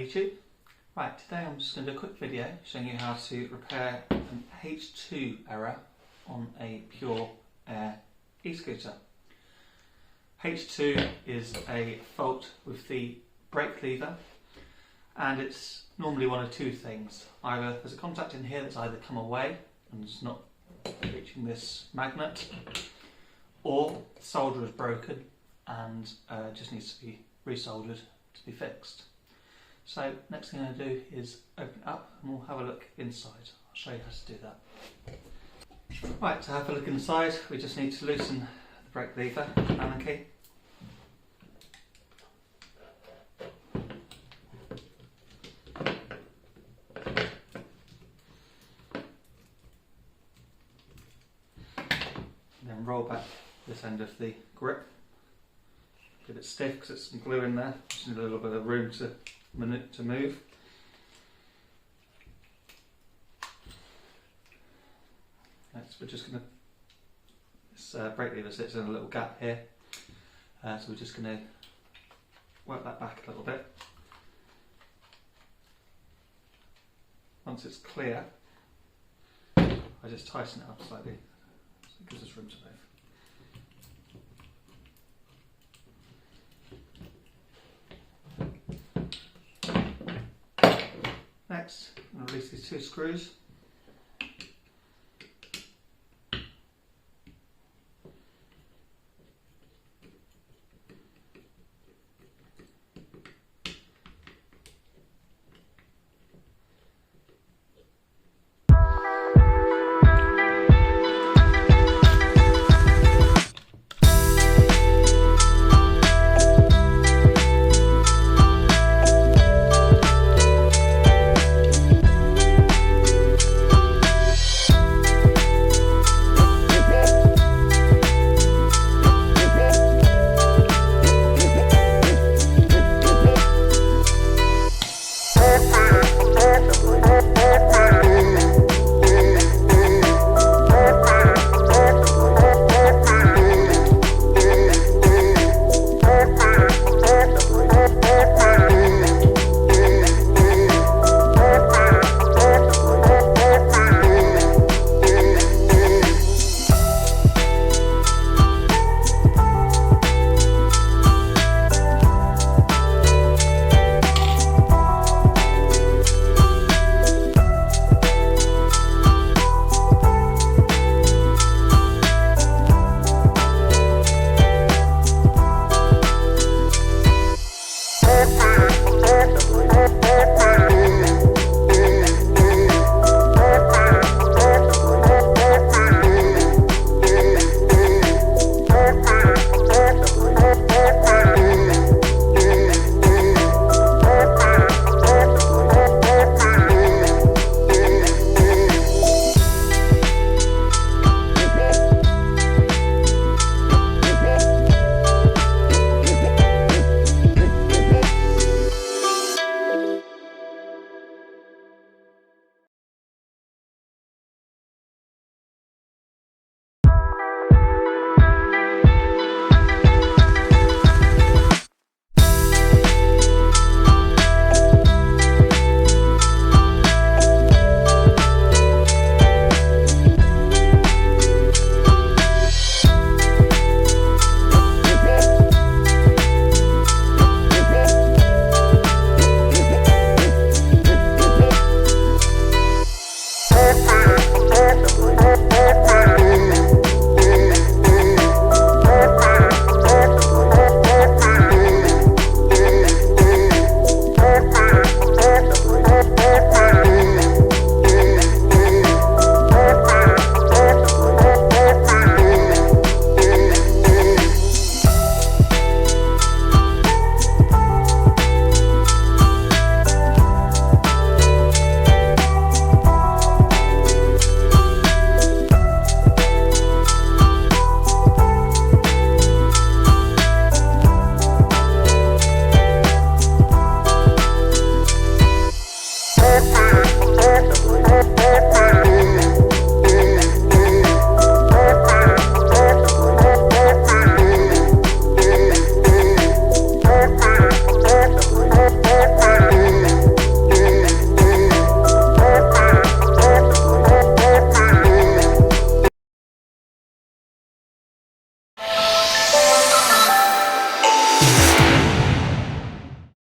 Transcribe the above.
YouTube. Right, today I'm just going to do a quick video showing you how to repair an H2 error on a pure air e-scooter. H2 is a fault with the brake lever, and it's normally one of two things. Either there's a contact in here that's either come away and is not reaching this magnet, or the solder is broken and just needs to be resoldered to be fixed. So next thing I'm going to do is open it up and we'll have a look inside. I'll show you how to do that. Right, to have a look inside we just need to loosen the brake lever, Allen key. And then roll back this end of the grip. Get it stiff because there's some glue in there, just need a little bit of room to move. Next we're just going to, this brake lever sits in a little gap here, so we're just going to work that back a little bit. Once it's clear, I just tighten it up slightly so it gives us room to move. Next, I'm going to release these two screws.